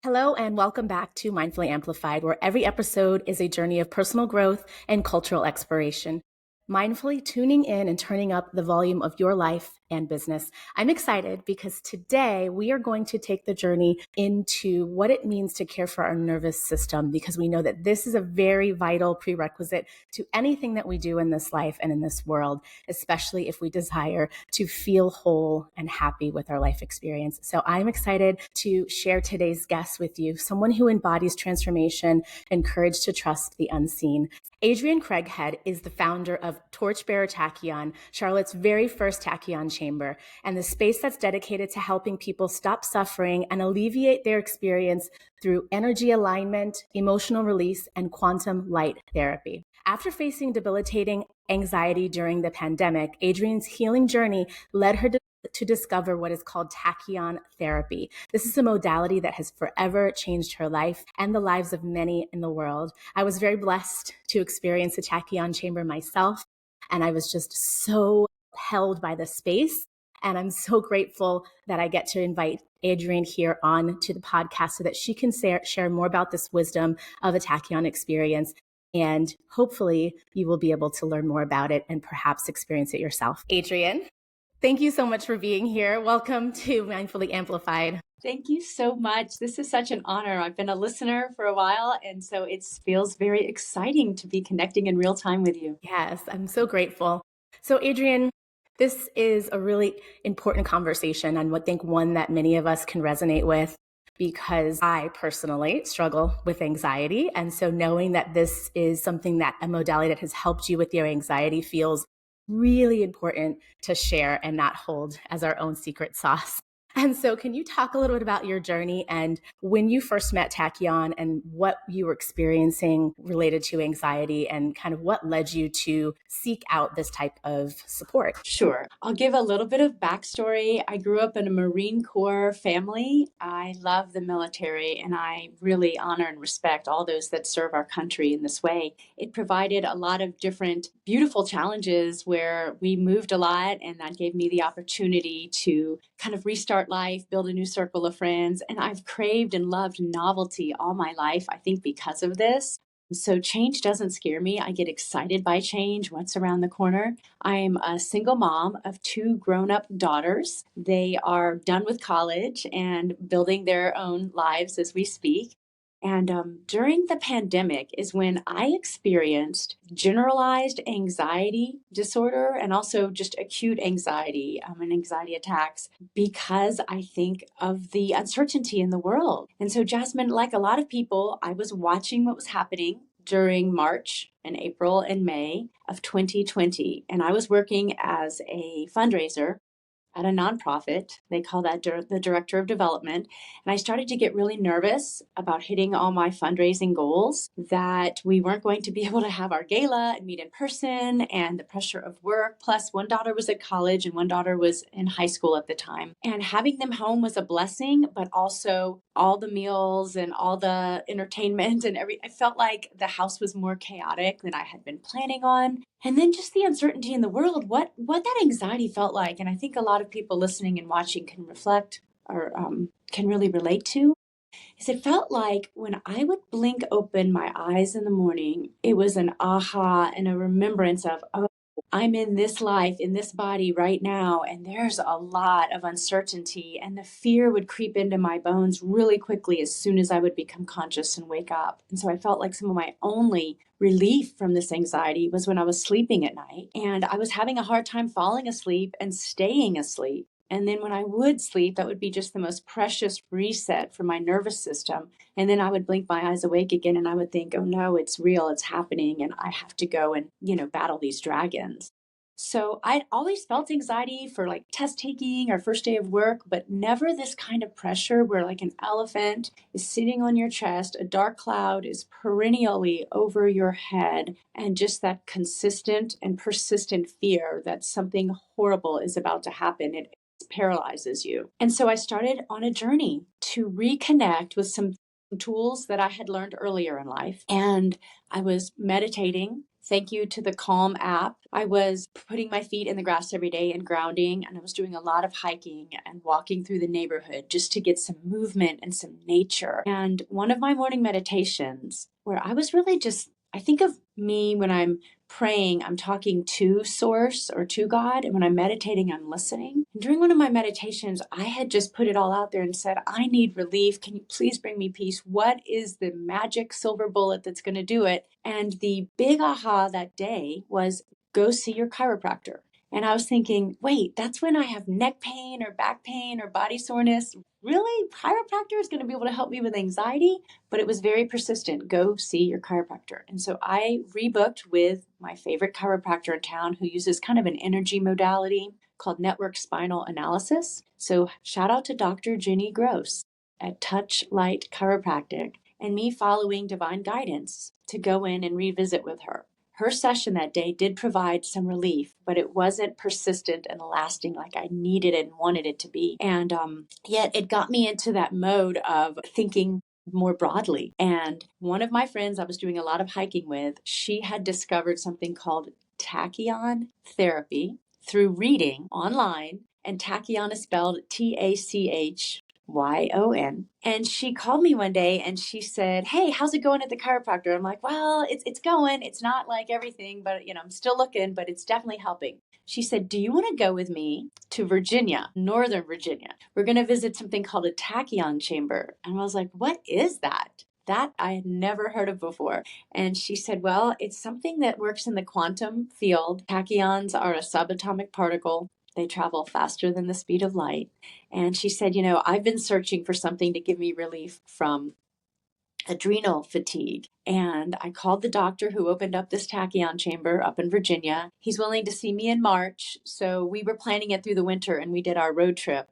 Hello, and welcome back to Mindfully Amplified, where every episode is a journey of personal growth and cultural exploration. Mindfully tuning in and turning up the volume of your life and business. I'm excited because today we are going to take the journey into what it means to care for our nervous system, because we know that this is a very vital prerequisite to anything that we do in this life and in this world, especially if we desire to feel whole and happy with our life experience. So I'm excited to share today's guest with you, someone who embodies transformation and courage to trust the unseen. Adrienne Craighead is the founder of TorchBearer Tachyon, Charlotte's very first Tachyon Chamber, and the space that's dedicated to helping people stop suffering and alleviate their experience through energy alignment, emotional release, and quantum light therapy. After facing debilitating anxiety during the pandemic, Adrienne's healing journey led her to discover what is called Tachyon therapy. This is a modality that has forever changed her life and the lives of many in the world. I was very blessed to experience the Tachyon Chamber myself, and I was just so held by the space. And I'm so grateful that I get to invite Adrienne here on to the podcast so that she can share more about this wisdom of a Tachyon experience. And hopefully you will be able to learn more about it and perhaps experience it yourself. Adrienne, thank you so much for being here. Welcome to Mindfully Amplified. Thank you so much. This is such an honor. I've been a listener for a while, and so it feels very exciting to be connecting in real time with you. Yes, I'm so grateful. So Adrienne, this is a really important conversation, and I think one that many of us can resonate with, because I personally struggle with anxiety. And so knowing that this is something that a modality that has helped you with your anxiety feels really important to share and not hold as our own secret sauce. And so can you talk a little bit about your journey and when you first met Tachyon and what you were experiencing related to anxiety and kind of what led you to seek out this type of support? Sure. I'll give a little bit of backstory. I grew up in a Marine Corps family. I love the military, and I really honor and respect all those that serve our country in this way. It provided a lot of different beautiful challenges where we moved a lot, and that gave me the opportunity to kind of restart life, build a new circle of friends. And I've craved and loved novelty all my life, I think because of this. So change doesn't scare me. I get excited by change, what's around the corner. I'm a single mom of two grown-up daughters. They are done with college and building their own lives as we speak. And during the pandemic is when I experienced generalized anxiety disorder and also just acute anxiety and anxiety attacks because I think of the uncertainty in the world. And so, Jasmine, like a lot of people, I was watching what was happening during March and April and May of 2020. And I was working as a fundraiser at a nonprofit. They call that the director of development. And I started to get really nervous about hitting all my fundraising goals, that we weren't going to be able to have our gala and meet in person, and the pressure of work. Plus, one daughter was at college and one daughter was in high school at the time. And having them home was a blessing, but also all the meals and all the entertainment and I felt like the house was more chaotic than I had been planning on. And then just the uncertainty in the world, what that anxiety felt like. And I think a lot of people listening and watching can reflect or can really relate to, is it felt like when I would blink open my eyes in the morning, it was an aha and a remembrance of, oh, I'm in this life, in this body right now, and there's a lot of uncertainty, and the fear would creep into my bones really quickly as soon as I would become conscious and wake up. And so I felt like some of my only relief from this anxiety was when I was sleeping at night, and I was having a hard time falling asleep and staying asleep. And then when I would sleep, that would be just the most precious reset for my nervous system. And then I would blink my eyes awake again and I would think, oh no, it's real, it's happening, and I have to go and, battle these dragons. So I'd always felt anxiety for like test taking or first day of work, but never this kind of pressure where like an elephant is sitting on your chest, a dark cloud is perennially over your head, and just that consistent and persistent fear that something horrible is about to happen. It paralyzes you. And so I started on a journey to reconnect with some tools that I had learned earlier in life. And I was meditating Thank you to the Calm app. I was putting my feet in the grass every day and grounding, and I was doing a lot of hiking and walking through the neighborhood just to get some movement and some nature. And one of my morning meditations, where I was really just, I think of me when I'm praying, I'm talking to Source or to God. And when I'm meditating, I'm listening. And during one of my meditations, I had just put it all out there and said, I need relief. Can you please bring me peace? What is the magic silver bullet that's going to do it? And the big aha that day was go see your chiropractor. And I was thinking, wait, that's when I have neck pain or back pain or body soreness. Really? Chiropractor is going to be able to help me with anxiety? But it was very persistent. Go see your chiropractor. And so I rebooked with my favorite chiropractor in town who uses kind of an energy modality called network spinal analysis. So shout out to Dr. Ginny Gross at Touch Light Chiropractic and me following divine guidance to go in and revisit with her. Her session that day did provide some relief, but it wasn't persistent and lasting like I needed and wanted it to be. And yet it got me into that mode of thinking more broadly. And one of my friends I was doing a lot of hiking with, she had discovered something called Tachyon therapy through reading online. And Tachyon is spelled Tachyon. And she called me one day and she said, hey, how's it going at the chiropractor? I'm like, well, it's going. It's not like everything, but I'm still looking, but it's definitely helping. She said, do you want to go with me to Virginia, Northern Virginia? We're going to visit something called a Tachyon Chamber. And I was like, what is that? That I had never heard of before. And she said, well, it's something that works in the quantum field. Tachyons are a subatomic particle. They travel faster than the speed of light. And she said, I've been searching for something to give me relief from adrenal fatigue. And I called the doctor who opened up this Tachyon chamber up in Virginia. He's willing to see me in March. So we were planning it through the winter and we did our road trip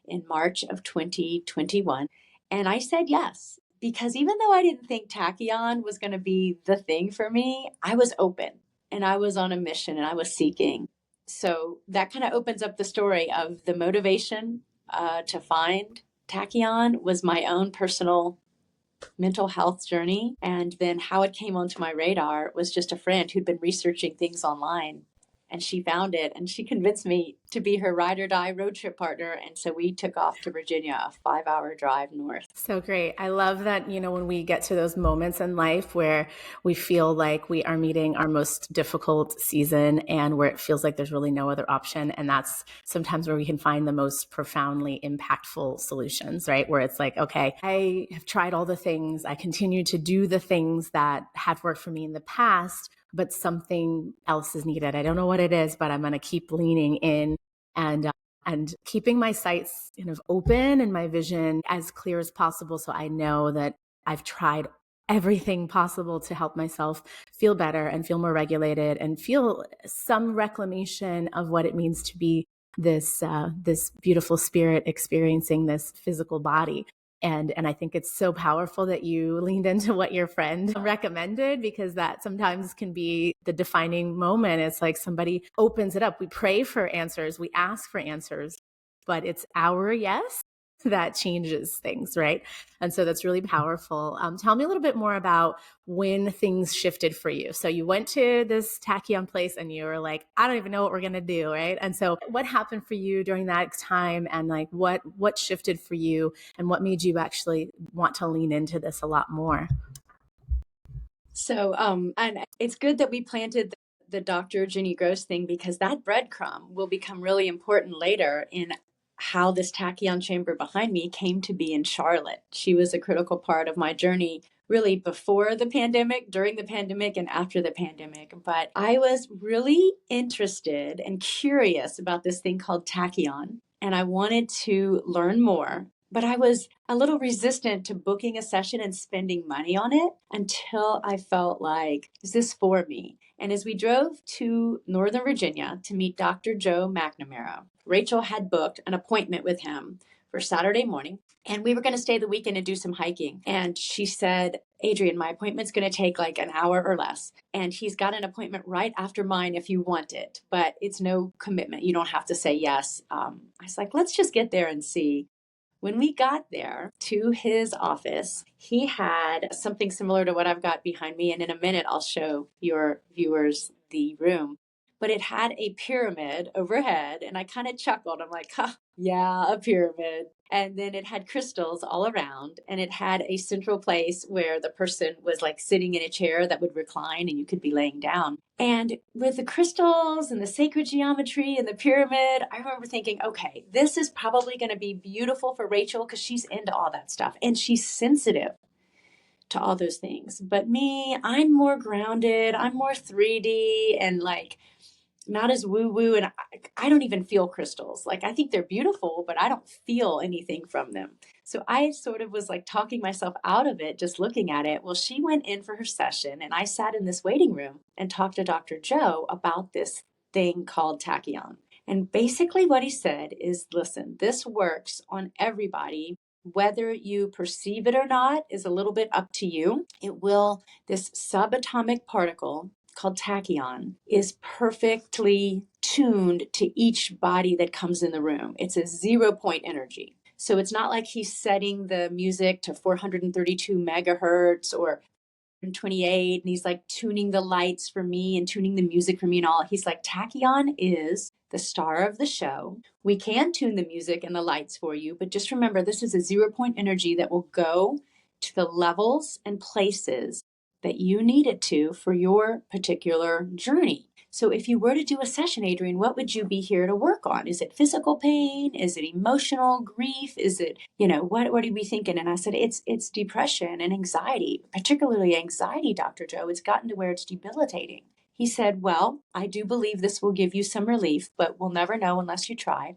in March of 2021. And I said yes, because even though I didn't think Tachyon was going to be the thing for me, I was open and I was on a mission and I was seeking. So that kind of opens up the story of the motivation to find Tachyon was my own personal mental health journey. And then how it came onto my radar was just a friend who'd been researching things online. And she found it and she convinced me to be her ride or die road trip partner. And so we took off to Virginia, a 5-hour drive north. So great. I love that, when we get to those moments in life where we feel like we are meeting our most difficult season and where it feels like there's really no other option. And that's sometimes where we can find the most profoundly impactful solutions, right? Where it's like, okay, I have tried all the things. I continue to do the things that have worked for me in the past, but something else is needed. I don't know what it is, but I'm going to keep leaning in and keeping my sights kind of open and my vision as clear as possible. So I know that I've tried everything possible to help myself feel better and feel more regulated and feel some reclamation of what it means to be this beautiful spirit experiencing this physical body. And I think it's so powerful that you leaned into what your friend recommended, because that sometimes can be the defining moment. It's like somebody opens it up. We pray for answers. We ask for answers, but it's our yes that changes things, right? And so that's really powerful. Tell me a little bit more about when things shifted for you. So you went to this Tachyon place and you were like, I don't even know what we're going to do, right? And so what happened for you during that time, and like what shifted for you, and what made you actually want to lean into this a lot more? So, and it's good that we planted the Dr. Ginny Gross thing, because that breadcrumb will become really important later in how this Tachyon chamber behind me came to be in Charlotte. She was a critical part of my journey, really before the pandemic, during the pandemic, and after the pandemic. But I was really interested and curious about this thing called Tachyon, and I wanted to learn more. But I was a little resistant to booking a session and spending money on it until I felt like, is this for me? And as we drove to Northern Virginia to meet Dr. Joe McNamara, Rachel had booked an appointment with him for Saturday morning, and we were going to stay the weekend and do some hiking. And she said, Adrienne, my appointment's going to take like an hour or less. And he's got an appointment right after mine if you want it, but it's no commitment. You don't have to say yes. I was like, let's just get there and see. When we got there to his office, he had something similar to what I've got behind me. And in a minute, I'll show your viewers the room. But it had a pyramid overhead. And I kind of chuckled. I'm like, huh, yeah, a pyramid. And then it had crystals all around. And it had a central place where the person was like sitting in a chair that would recline and you could be laying down. And with the crystals and the sacred geometry and the pyramid, I remember thinking, okay, this is probably going to be beautiful for Rachel because she's into all that stuff and she's sensitive to all those things. But me, I'm more grounded, I'm more 3D and like not as woo woo. And I don't even feel crystals. Like I think they're beautiful, but I don't feel anything from them. So I sort of was like talking myself out of it, just looking at it. Well, she went in for her session and I sat in this waiting room and talked to Dr. Joe about this thing called Tachyon. And basically what he said is, listen, this works on everybody. Whether you perceive it or not is a little bit up to you. This subatomic particle called tachyon is perfectly tuned to each body that comes in the room. It's a 0 point energy. So it's not like he's setting the music to 432 megahertz or 28 and he's like tuning the lights for me and tuning the music for me and all. He's like, tachyon is the star of the show. We can tune the music and the lights for you, but just remember this is a 0 point energy that will go to the levels and places that you need it to for your particular journey. So if you were to do a session, Adrienne, what would you be here to work on? Is it physical pain? Is it emotional grief? Is it, what are we thinking? And I said, it's depression and anxiety, particularly anxiety, Dr. Joe. It's gotten to where it's debilitating. He said, well, I do believe this will give you some relief, but we'll never know unless you try.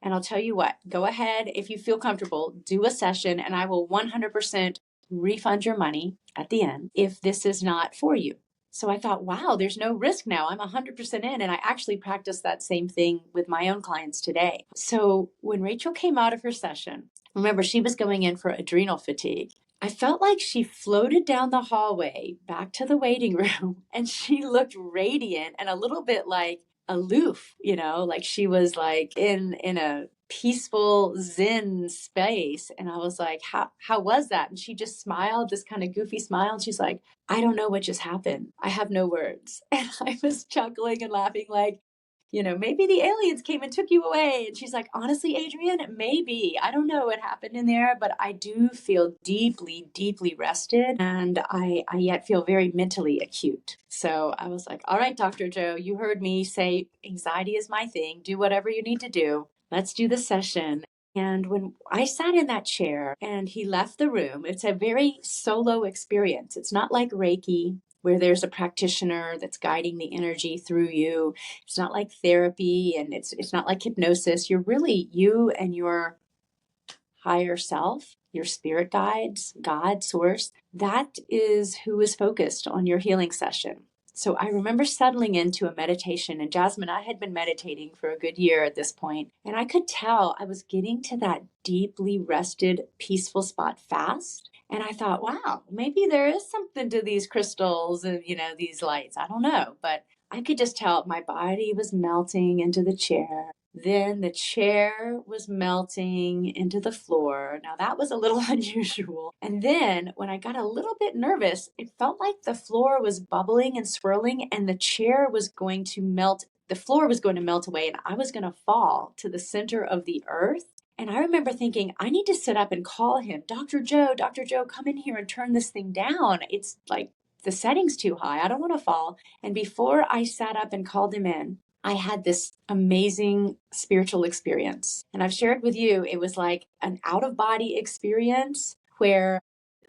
And I'll tell you what, go ahead. If you feel comfortable, do a session and I will 100% refund your money at the end if this is not for you. So I thought, wow, there's no risk now. I'm 100% in. And I actually practice that same thing with my own clients today. So when Rachel came out of her session, remember, she was going in for adrenal fatigue. I felt like she floated down the hallway back to the waiting room and she looked radiant and a little bit like aloof, like she was like in a peaceful Zen space. And I was like, how was that? And she just smiled, this kind of goofy smile. And she's like, I don't know what just happened. I have no words. And I was chuckling and laughing like, maybe the aliens came and took you away. And she's like, honestly, Adrienne, maybe. I don't know what happened in there, but I do feel deeply, deeply rested. And I yet feel very mentally acute. So I was like, all right, Dr. Joe, you heard me say anxiety is my thing. Do whatever you need to do. Let's do the session. And when I sat in that chair and he left the room, it's a very solo experience. It's not like Reiki, where there's a practitioner that's guiding the energy through you. It's not like therapy and it's not like hypnosis. You're really you and your higher self, your spirit guides, God, source. That is who is focused on your healing session. So I remember settling into a meditation, and Jasmine, I had been meditating for a good year at this point, and I could tell I was getting to that deeply rested, peaceful spot fast. And I thought, wow, maybe there is something to these crystals and, these lights. I don't know, but I could just tell my body was melting into the chair. Then the chair was melting into the floor. Now that was a little unusual. And then when I got a little bit nervous, it felt like the floor was bubbling and swirling and the chair was going to melt. The floor was going to melt away and I was going to fall to the center of the earth. And I remember thinking, I need to sit up and call him, Dr. Joe, come in here and turn this thing down. It's like the setting's too high. I don't want to fall. And before I sat up and called him in, I had this amazing spiritual experience. And I've shared with you, it was like an out of body experience where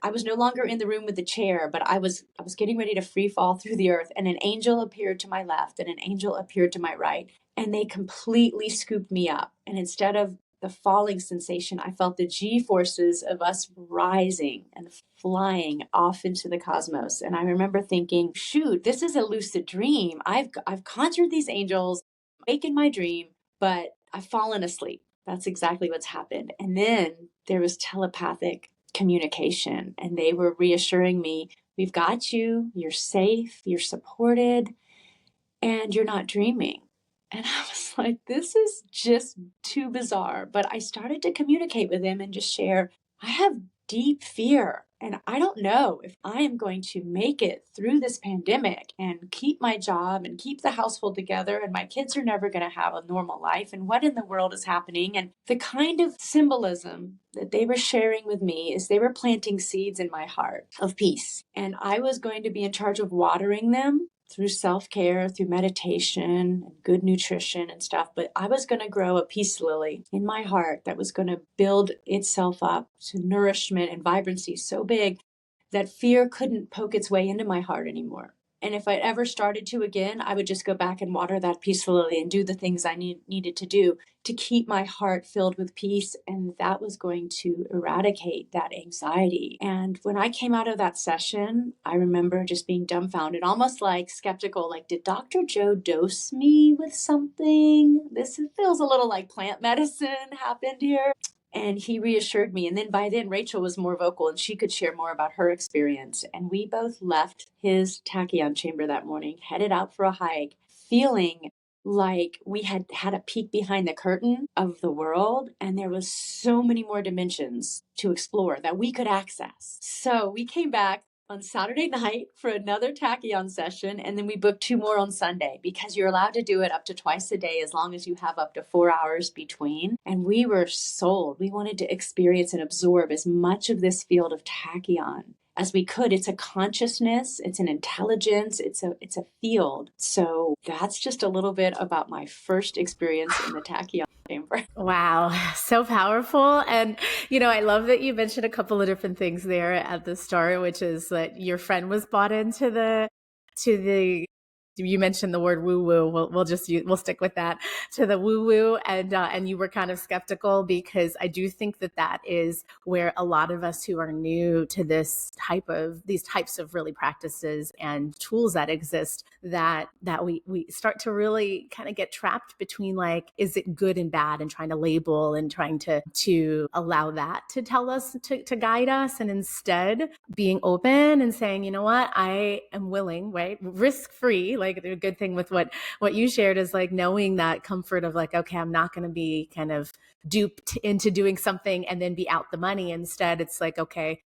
I was no longer in the room with the chair, but I was getting ready to free fall through the earth. And an angel appeared to my left and an angel appeared to my right. And they completely scooped me up. And instead of the falling sensation, I felt the G forces of us rising and flying off into the cosmos. And I remember thinking, shoot, this is a lucid dream. I've conjured these angels, awakened my dream, but I've fallen asleep. That's exactly what's happened. And then there was telepathic communication, and they were reassuring me, we've got you, you're safe, you're supported, and you're not dreaming. And I was like, this is just too bizarre. But I started to communicate with him and just share, I have deep fear. And I don't know if I am going to make it through this pandemic and keep my job and keep the household together. And my kids are never going to have a normal life. And what in the world is happening? And the kind of symbolism that they were sharing with me is they were planting seeds in my heart of peace. And I was going to be in charge of watering them through self-care, through meditation and good nutrition and stuff. But I was going to grow a peace lily in my heart that was going to build itself up to nourishment and vibrancy so big that fear couldn't poke its way into my heart anymore. And if I ever started to again, I would just go back and water that peace lily and do the things I needed to do to keep my heart filled with peace. And that was going to eradicate that anxiety. And when I came out of that session, I remember just being dumbfounded, almost like skeptical, like, did Dr. Joe dose me with something? This feels a little like plant medicine happened here. And he reassured me. And then by then, Rachel was more vocal and she could share more about her experience. And we both left his Tachyon chamber that morning, headed out for a hike, feeling like we had had a peek behind the curtain of the world. And there was so many more dimensions to explore that we could access. So we came back on Saturday night for another Tachyon session, and then we booked 2 more on Sunday because you're allowed to do it up to twice a day as long as you have up to 4 hours between. And we were sold. We wanted to experience and absorb as much of this field of Tachyon as we could. It's a consciousness, it's an intelligence, it's a field. So that's just a little bit about my first experience in the Tachyon chamber. Wow, so powerful. And, I love that you mentioned a couple of different things there at the start, which is that your friend was bought into you mentioned the word woo woo. We'll stick with that, to the woo woo. And you were kind of skeptical, because I do think that is where a lot of us who are new to these types of really practices and tools that exist, that we start to really kind of get trapped between, like, is it good and bad, and trying to label and trying to allow that to tell us, to guide us, and instead being open and saying, you know what, I am willing, right? Risk free. Like, the good thing with what you shared is, like, knowing that comfort of, like, okay, I'm not going to be kind of duped into doing something and then be out the money. Instead, it's like, okay,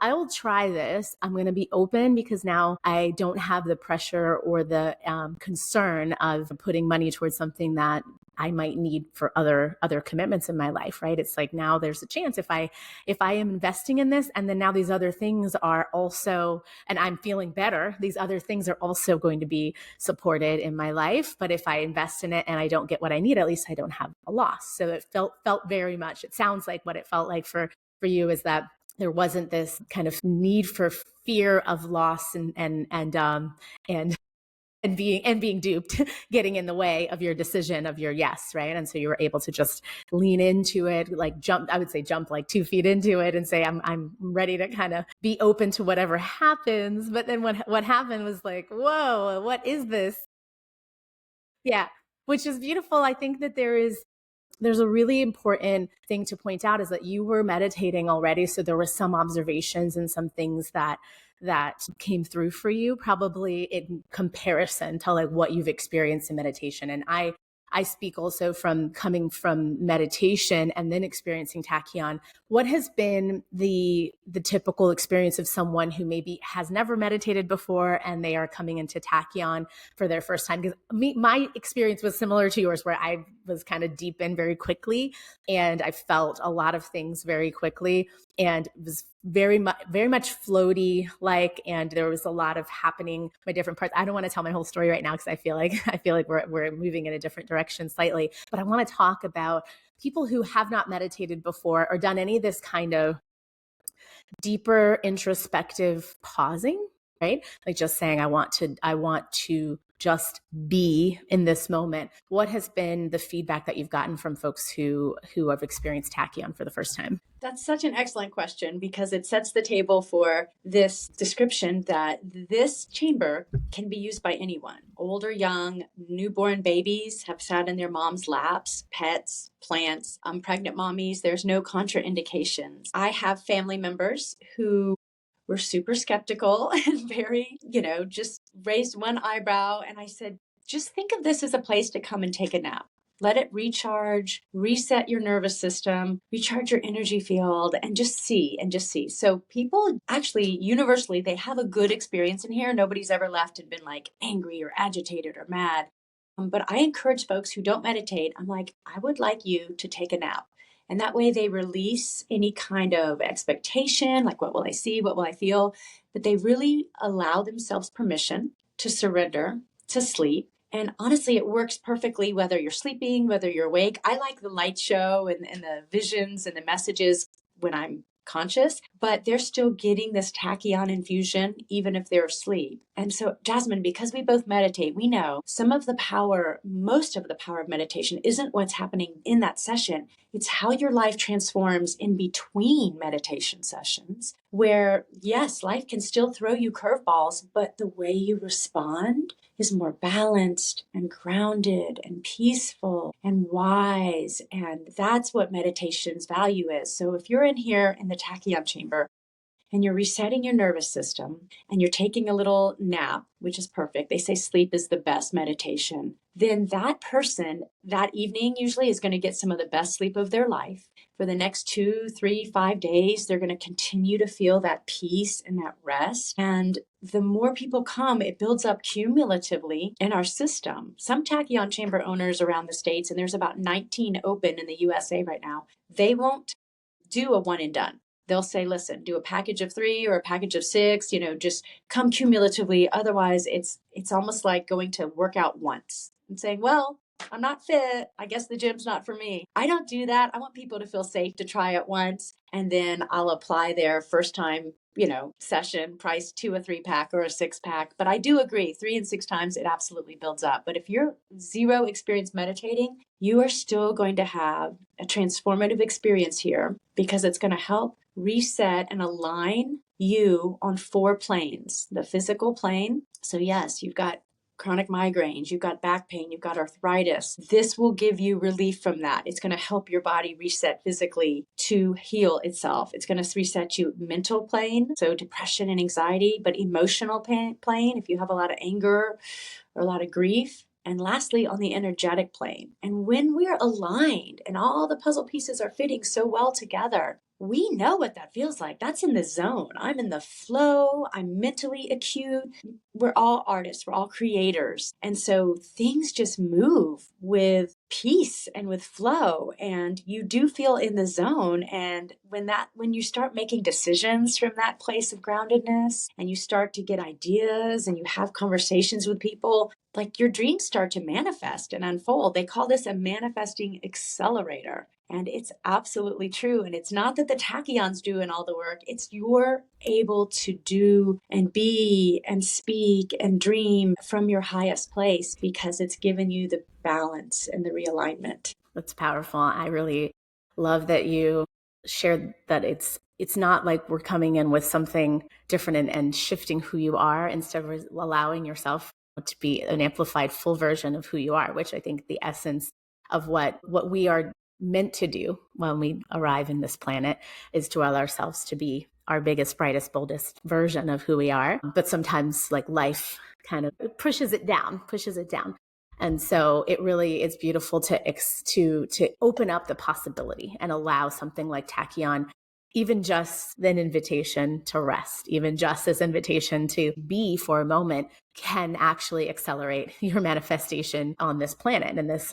I will try this. I'm going to be open, because now I don't have the pressure or the concern of putting money towards something that I might need for other commitments in my life, right? It's like, now there's a chance if I am investing in this, and then now these other things are also, and I'm feeling better, these other things are also going to be supported in my life. But if I invest in it and I don't get what I need, at least I don't have a loss. So it felt very much, it sounds like what it felt like for you is that there wasn't this kind of need for fear of loss and being duped getting in the way of your decision, of your yes, right? And so you were able to just lean into it, like jump like 2 feet into it and say, I'm ready to kind of be open to whatever happens. But then what happened was like, whoa, what is this? Yeah, which is beautiful. I think that there's a really important thing to point out, is that you were meditating already. So there were some observations and some things that came through for you, probably in comparison to, like, what you've experienced in meditation. And I speak also from coming from meditation and then experiencing Tachyon. What has been the typical experience of someone who maybe has never meditated before and they are coming into Tachyon for their first time? Because my experience was similar to yours, where I was kind of deep in very quickly, and I felt a lot of things very quickly, and it was very much floaty, like, and there was a lot of happening by different parts. I don't want to tell my whole story right now, because I feel like we're moving in a different direction slightly, but I want to talk about people who have not meditated before or done any of this kind of deeper introspective pausing, right? Like, just saying, I want to just be in this moment. What has been the feedback that you've gotten from folks who have experienced Tachyon for the first time? That's such an excellent question, because it sets the table for this description that this chamber can be used by anyone. Old or young, newborn babies have sat in their mom's laps, pets, plants, pregnant mommies. There's no contraindications. I have family members who were super skeptical and very, just raised one eyebrow. And I said, just think of this as a place to come and take a nap. Let it recharge, reset your nervous system, recharge your energy field, and just see and just see. So people actually universally, they have a good experience in here. Nobody's ever left and been like angry or agitated or mad. But I encourage folks who don't meditate, I'm like, I would like you to take a nap. And that way they release any kind of expectation, like what will I see, what will I feel? But they really allow themselves permission to surrender, to sleep. And honestly, it works perfectly whether you're sleeping, whether you're awake. I like the light show and the visions and the messages when I'm conscious, but they're still getting this tachyon infusion even if they're asleep. And so, Jasmine, because we both meditate, we know some of the power, most of the power of meditation isn't what's happening in that session. It's how your life transforms in between meditation sessions, where yes, life can still throw you curveballs, but the way you respond is more balanced and grounded and peaceful and wise. And that's what meditation's value is. So if you're in here in the Tachyon Chamber and you're resetting your nervous system and you're taking a little nap, which is perfect. They say sleep is the best meditation. Then that person that evening usually is going to get some of the best sleep of their life. For the next 2, 3, 5 days, they're going to continue to feel that peace and that rest. And the more people come, it builds up cumulatively in our system. Some Tachyon Chamber owners around the States, and there's about 19 open in the USA right now, they won't do a one and done. They'll say, listen, do a package of 3 or a package of 6, just come cumulatively. Otherwise, it's almost like going to work out once and saying, well, I'm not fit. I guess the gym's not for me. I don't do that. I want people to feel safe to try it once. And then I'll apply their first time, session price to a 3-pack or a 6-pack. But I do agree, 3 and 6 times, it absolutely builds up. But if you're zero experience meditating, you are still going to have a transformative experience here because it's going to help reset and align you on 4 planes. The physical plane. So yes, you've got chronic migraines, you've got back pain, you've got arthritis. This will give you relief from that. It's going to help your body reset physically to heal itself. It's going to reset you mental plane, so depression and anxiety, but emotional plane, if you have a lot of anger or a lot of grief. And lastly, on the energetic plane. And when we're aligned and all the puzzle pieces are fitting so well together, we know what that feels like. That's in the zone. I'm in the flow. I'm mentally acute. We're all artists. We're all creators. And so things just move with peace and with flow. And you do feel in the zone. And when you start making decisions from that place of groundedness and you start to get ideas and you have conversations with people, like your dreams start to manifest and unfold. They call this a manifesting accelerator. And it's absolutely true. And it's not that the tachyons doing all the work. It's you're able to do and be and speak and dream from your highest place because it's given you the balance and the realignment. That's powerful. I really love that you shared that it's not like we're coming in with something different and shifting who you are instead of allowing yourself to be an amplified full version of who you are, which I think the essence of what we are meant to do when we arrive in this planet is to allow ourselves to be our biggest, brightest, boldest version of who we are. But sometimes like life kind of pushes it down. And so it really is beautiful to open up the possibility and allow something like Tachyon, even just an invitation to rest, even just this invitation to be for a moment can actually accelerate your manifestation on this planet and this,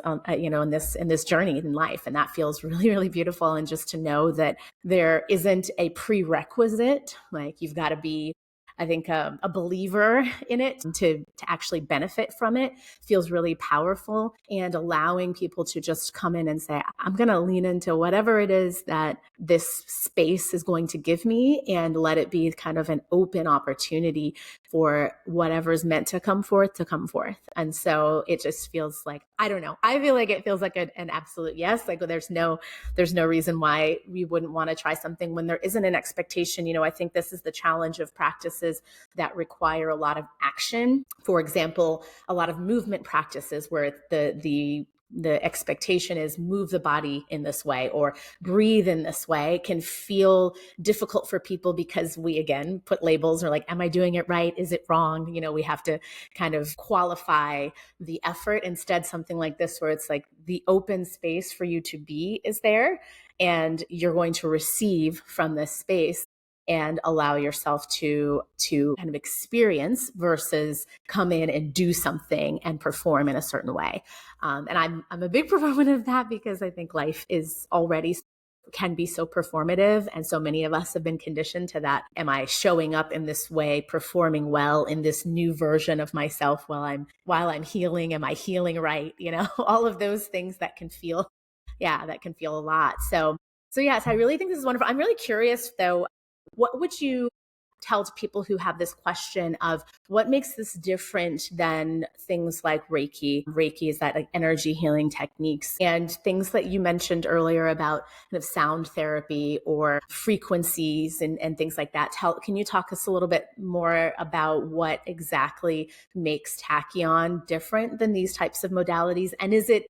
in this journey in life. And that feels really, really beautiful. And just to know that there isn't a prerequisite, like you've got to be, I think, a believer in it to actually benefit from it feels really powerful. And allowing people to just come in and say, I'm going to lean into whatever it is that this space is going to give me and let it be kind of an open opportunity for whatever is meant to come forth to come forth. And so it just feels like, I don't know, I feel like it feels like an absolute yes. Like there's no reason why we wouldn't want to try something when there isn't an expectation. I think this is the challenge of practices that require a lot of action. For example, a lot of movement practices where the the expectation is move the body in this way or breathe in this way can feel difficult for people because we, again, put labels or like, am I doing it right? Is it wrong? We have to kind of qualify the effort. Instead, something like this, where it's like the open space for you to be is there, and you're going to receive from this space and allow yourself to kind of experience versus come in and do something and perform in a certain way. And I'm a big proponent of that because I think life is already can be so performative. And so many of us have been conditioned to that. Am I showing up in this way, performing well in this new version of myself while I'm healing? Am I healing right? All of those things that can feel, that can feel a lot. So yes, I really think this is wonderful. I'm really curious though, what would you tell to people who have this question of what makes this different than things like Reiki? Reiki is that like energy healing techniques, and things that you mentioned earlier about kind of sound therapy or frequencies and things like that. Can you talk us a little bit more about what exactly makes Tachyon different than these types of modalities? And is it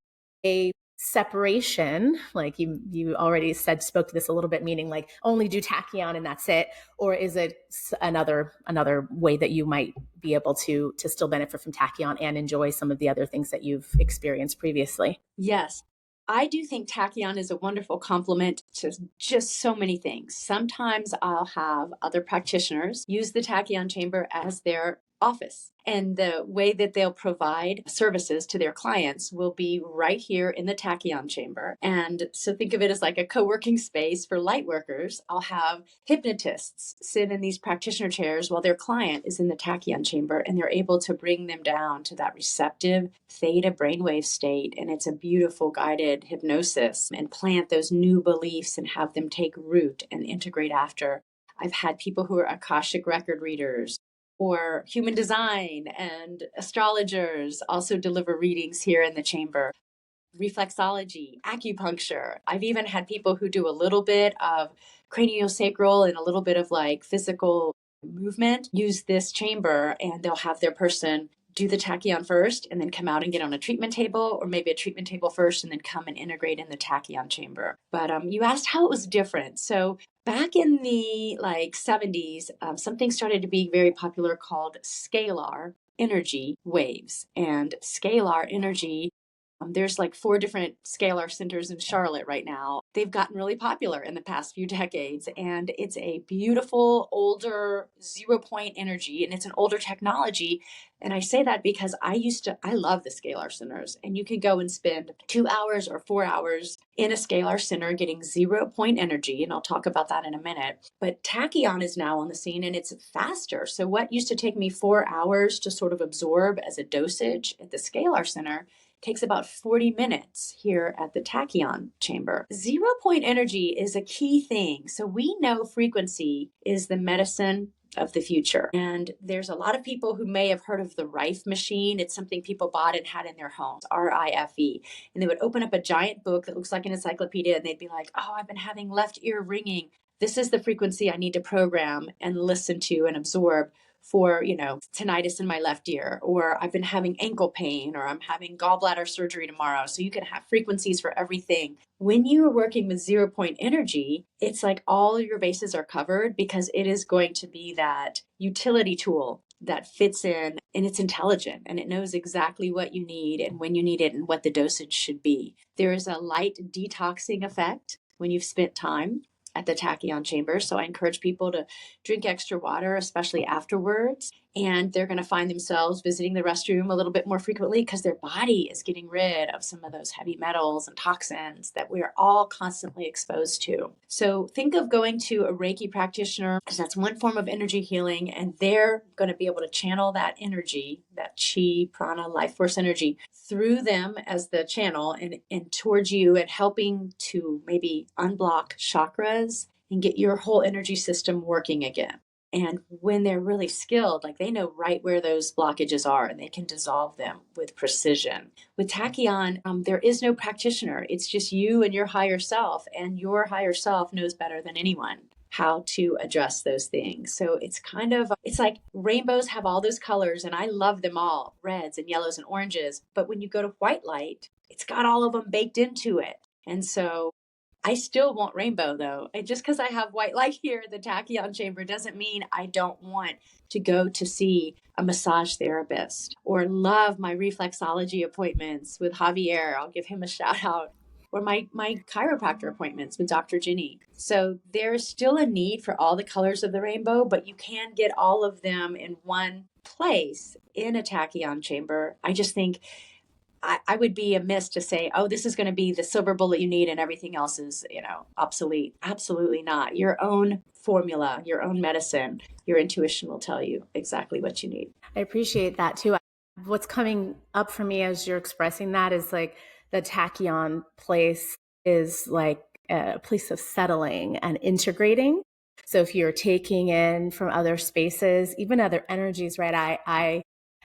a separation, like you already spoke to this a little bit, meaning like only do Tachyon and that's it, or is it another way that you might be able to still benefit from Tachyon and enjoy some of the other things that you've experienced previously? Yes. I do think Tachyon is a wonderful complement to just so many things. Sometimes I'll have other practitioners use the Tachyon Chamber as their office. And the way that they'll provide services to their clients will be right here in the Tachyon Chamber. And so think of it as like a co-working space for light workers. I'll have hypnotists sit in these practitioner chairs while their client is in the Tachyon Chamber, and they're able to bring them down to that receptive theta brainwave state. And it's a beautiful guided hypnosis, and plant those new beliefs and have them take root and integrate after. I've had people who are Akashic record readers or human design and astrologers also deliver readings here in the chamber. Reflexology, acupuncture. I've even had people who do a little bit of craniosacral and a little bit of like physical movement use this chamber, and they'll have their person do the Tachyon first and then come out and get on a treatment table, or maybe a treatment table first and then come and integrate in the Tachyon chamber. But you asked how it was different. So back in the like 70s, something started to be very popular called scalar energy waves. And scalar energy, there's like 4 different scalar centers in Charlotte right now. They've gotten really popular in the past few decades, and it's a beautiful, older 0-point energy, and it's an older technology. And I say that because I love the scalar centers, and you can go and spend 2 hours or 4 hours in a scalar center getting 0-point energy, and I'll talk about that in a minute. But Tachyon is now on the scene, and it's faster. So what used to take me 4 hours to sort of absorb as a dosage at the scalar center takes about 40 minutes here at the Tachyon Chamber. 0-point energy is a key thing. So we know frequency is the medicine of the future. And there's a lot of people who may have heard of the Rife machine. It's something people bought and had in their homes, RIFE. And they would open up a giant book that looks like an encyclopedia, and they'd be like, oh, I've been having left ear ringing. This is the frequency I need to program and listen to and absorb for, tinnitus in my left ear, or I've been having ankle pain, or I'm having gallbladder surgery tomorrow. So you can have frequencies for everything. When you are working with 0-point energy, it's like all your bases are covered because it is going to be that utility tool that fits in, and it's intelligent and it knows exactly what you need and when you need it and what the dosage should be. There is a light detoxing effect when you've spent time at the Tachyon Chamber. So I encourage people to drink extra water, especially afterwards. And they're going to find themselves visiting the restroom a little bit more frequently because their body is getting rid of some of those heavy metals and toxins that we are all constantly exposed to. So think of going to a Reiki practitioner, because that's one form of energy healing, and they're going to be able to channel that energy, that chi, prana, life force energy through them as the channel and towards you, and helping to maybe unblock chakras and get your whole energy system working again. And when they're really skilled, like they know right where those blockages are and they can dissolve them with precision. With Tachyon, there is no practitioner. It's just you and your higher self, and your higher self knows better than anyone how to address those things. So it's like rainbows have all those colors, and I love them all, reds and yellows and oranges. But when you go to white light, it's got all of them baked into it. And so I still want rainbow though. And just because I have white light here at the Tachyon Chamber doesn't mean I don't want to go to see a massage therapist or love my reflexology appointments with Javier. I'll give him a shout out. Or my chiropractor appointments with Dr. Ginny. So there's still a need for all the colors of the rainbow, but you can get all of them in one place in a Tachyon chamber. I just think I would be amiss to say, oh, this is going to be the silver bullet you need and everything else is, obsolete. Absolutely not. Your own formula, your own medicine, your intuition will tell you exactly what you need. I appreciate that too. What's coming up for me as you're expressing that is like the Tachyon place is like a place of settling and integrating. So if you're taking in from other spaces, even other energies, right? I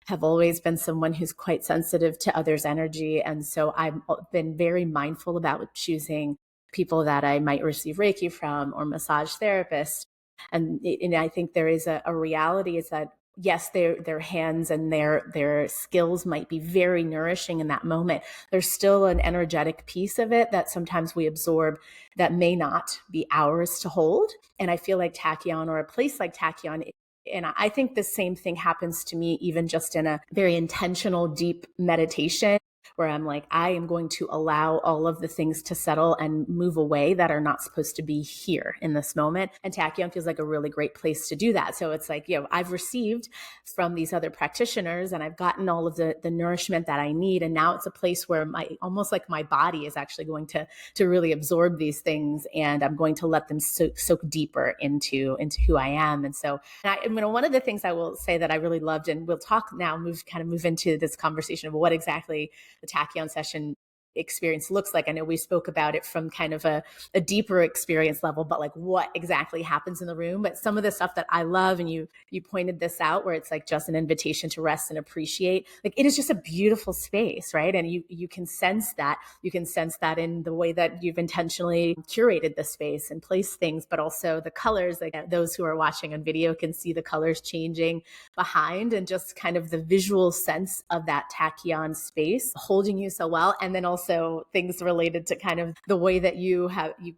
have always been someone who's quite sensitive to others' energy. And so I've been very mindful about choosing people that I might receive Reiki from or massage therapists. And I think there is a reality is that yes, their hands and their skills might be very nourishing in that moment. There's still an energetic piece of it that sometimes we absorb that may not be ours to hold. And I feel like Tachyon or a place like Tachyon, and I think the same thing happens to me even just in a very intentional, deep meditation where I'm like, I am going to allow all of the things to settle and move away that are not supposed to be here in this moment. And Tachyon feels like a really great place to do that. So it's like, I've received from these other practitioners and I've gotten all of the nourishment that I need. And now it's a place where almost like my body is actually going to really absorb these things and I'm going to let them soak deeper into who I am. And so, one of the things I will say that I really loved, and we'll talk now, move into this conversation of what exactly the Tachyon session experience looks like. I know we spoke about it from kind of a deeper experience level, but like what exactly happens in the room. But some of the stuff that I love, and you pointed this out, where it's like just an invitation to rest and appreciate. Like it is just a beautiful space, right? And you can sense that. You can sense that in the way that you've intentionally curated the space and placed things, but also the colors. Like those who are watching on video can see the colors changing behind, and just kind of the visual sense of that Tachyon space holding you so well. And then also things related to kind of the way that you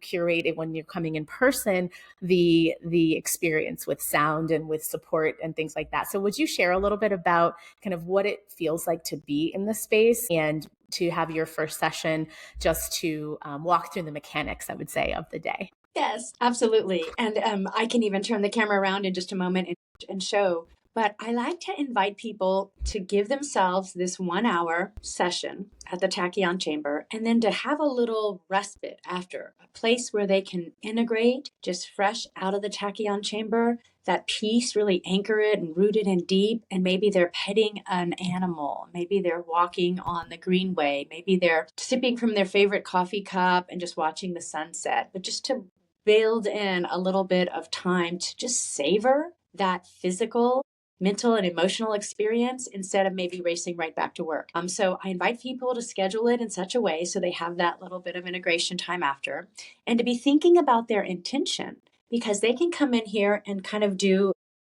curate it when you're coming in person, the experience with sound and with support and things like that. So would you share a little bit about kind of what it feels like to be in the space and to have your first session, just to walk through the mechanics, I would say, of the day? Yes, absolutely. And I can even turn the camera around in just a moment and show. But I like to invite people to give themselves this 1 hour session at the Tachyon Chamber and then to have a little respite after, a place where they can integrate just fresh out of the Tachyon Chamber, that peace, really anchor it and root it in deep. And maybe they're petting an animal. Maybe they're walking on the greenway. Maybe they're sipping from their favorite coffee cup and just watching the sunset. But just to build in a little bit of time to just savor that physical, mental, and emotional experience instead of maybe racing right back to work. So I invite people to schedule it in such a way so they have that little bit of integration time after, and to be thinking about their intention, because they can come in here and kind of do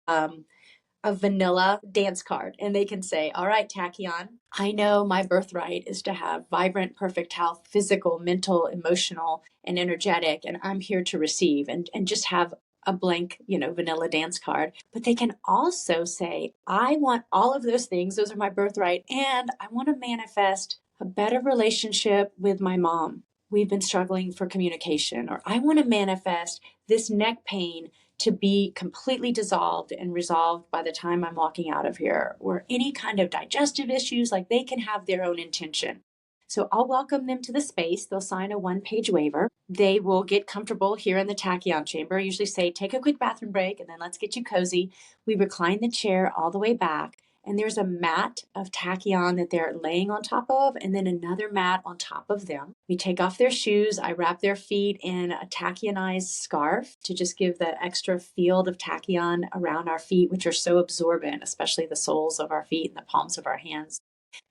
a vanilla dance card and they can say, all right, Tachyon, I know my birthright is to have vibrant, perfect health, physical, mental, emotional, and energetic, and I'm here to receive, and just have a blank, vanilla dance card. But they can also say, I want all of those things. Those are my birthright. And I want to manifest a better relationship with my mom. We've been struggling for communication. Or I want to manifest this neck pain to be completely dissolved and resolved by the time I'm walking out of here. Or any kind of digestive issues, like they can have their own intention. So I'll welcome them to the space. They'll sign a 1-page waiver. They will get comfortable here in the Tachyon Chamber. I usually say, take a quick bathroom break and then let's get you cozy. We recline the chair all the way back. And there's a mat of Tachyon that they're laying on top of, and then another mat on top of them. We take off their shoes. I wrap their feet in a Tachyonized scarf to just give the extra field of Tachyon around our feet, which are so absorbent, especially the soles of our feet and the palms of our hands.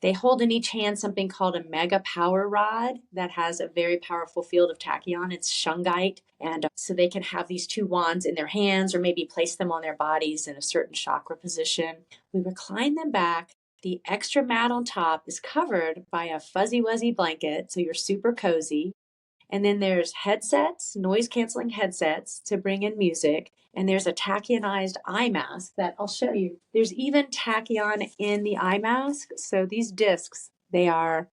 They hold in each hand something called a mega power rod that has a very powerful field of Tachyon. It's shungite. And so they can have these 2 wands in their hands or maybe place them on their bodies in a certain chakra position. We recline them back. The extra mat on top is covered by a fuzzy wuzzy blanket, so you're super cozy. And then there's headsets, noise canceling headsets to bring in music. And there's a tachyonized eye mask that I'll show you. There's even tachyon in the eye mask. So these discs, they are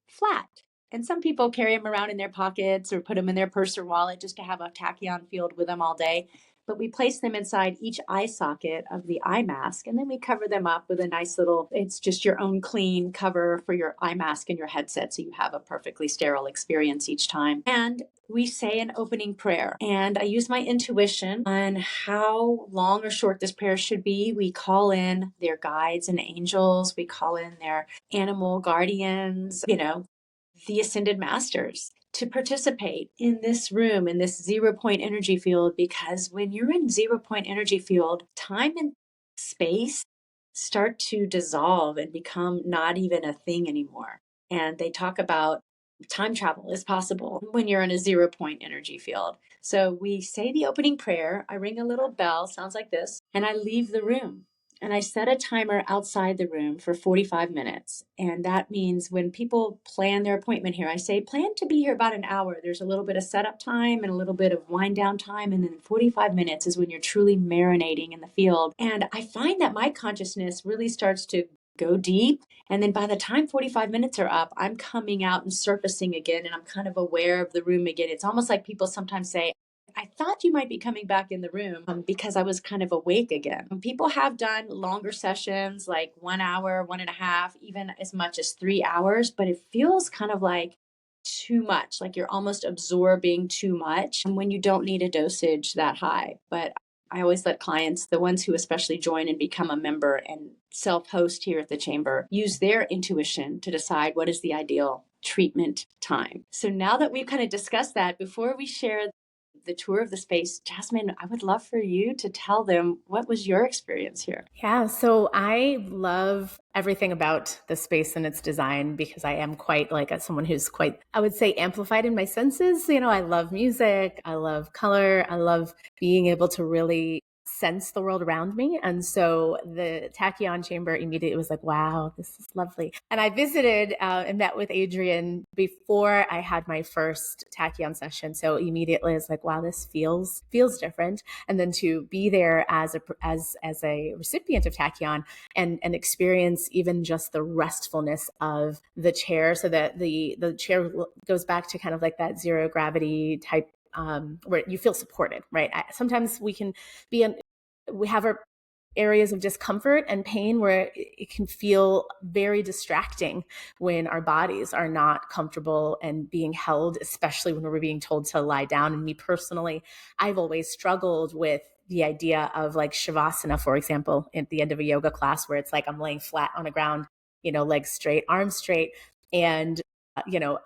flat. And some people carry them around in their pockets or put them in their purse or wallet just to have a tachyon field with them all day. But we place them inside each eye socket of the eye mask, and then we cover them up with a nice little, it's just your own clean cover for your eye mask and your headset, so you have a perfectly sterile experience each time. And we say an opening prayer, and I use my intuition on how long or short this prayer should be. We call in their guides and angels, we call in their animal guardians, the ascended masters to participate in this room, in this 0 point energy field, because when you're in 0 point energy field, time and space start to dissolve and become not even a thing anymore. And they talk about time travel is possible when you're in a 0 point energy field. So we say the opening prayer, I ring a little bell, sounds like this, and I leave the room. And I set a timer outside the room for 45 minutes. And that means when people plan their appointment here, I say, plan to be here about an hour. There's a little bit of setup time and a little bit of wind down time. And then 45 minutes is when you're truly marinating in the field. And I find that my consciousness really starts to go deep. And then by the time 45 minutes are up, I'm coming out and surfacing again. And I'm kind of aware of the room again. It's almost like people sometimes say, I thought you might be coming back in the room because I was kind of awake again. People have done longer sessions, like 1 hour, 1.5, even as much as 3 hours, but it feels kind of like too much, like you're almost absorbing too much when you don't need a dosage that high. But I always let clients, the ones who especially join and become a member and self-host here at the chamber, use their intuition to decide what is the ideal treatment time. So now that we've kind of discussed that, before we share the tour of the space, Jasmine, I would love for you to tell them, what was your experience here? Yeah, so I love everything about the space and its design because I am quite like someone who's quite, I would say, amplified in my senses. I love music, I love color, I love being able to really sense the world around me. And so the Tachyon Chamber immediately was like, wow, this is lovely. And I visited and met with Adrienne before I had my first Tachyon session. So immediately I was like, wow, this feels different. And then to be there as a recipient of Tachyon and experience even just the restfulness of the chair, so that the chair goes back to kind of like that zero gravity type where you feel supported, right? Sometimes we can we have our areas of discomfort and pain where it can feel very distracting when our bodies are not comfortable and being held, especially when we're being told to lie down. And me personally, I've always struggled with the idea of like Shavasana, for example, at the end of a yoga class, where it's like I'm laying flat on the ground, legs straight, arms straight, and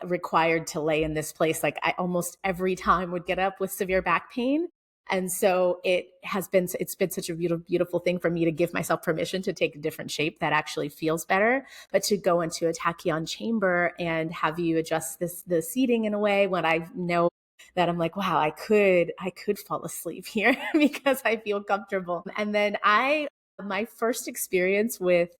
required to lay in this place. Like I almost every time would get up with severe back pain. And so it's been such a beautiful thing for me to give myself permission to take a different shape that actually feels better, but to go into a Tachyon chamber and have you adjust the seating in a way when I know that I'm like, wow, I could fall asleep here because I feel comfortable. And then my first experience with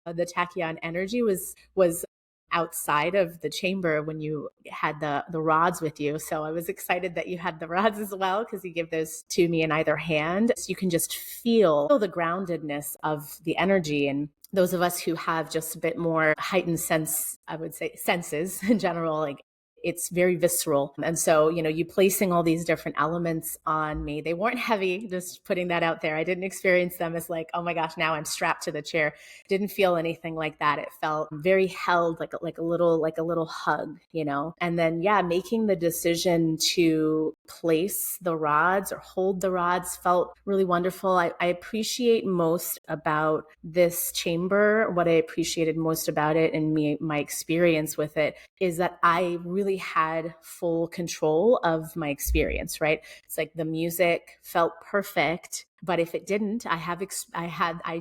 the Tachyon energy was outside of the chamber when you had the rods with you. So I was excited that you had the rods as well, because you give those to me in either hand. So you can just feel the groundedness of the energy. And those of us who have just a bit more heightened sense, I would say senses in general, like it's very visceral. And so, you placing all these different elements on me, they weren't heavy, just putting that out there. I didn't experience them as like, oh my gosh, now I'm strapped to the chair. Didn't feel anything like that. It felt very held, like a little hug, And then, making the decision to place the rods or hold the rods felt really wonderful. I appreciate most about this chamber, what I appreciated most about it and my experience with it, is that I really had full control of my experience, right? It's like the music felt perfect, but if it didn't,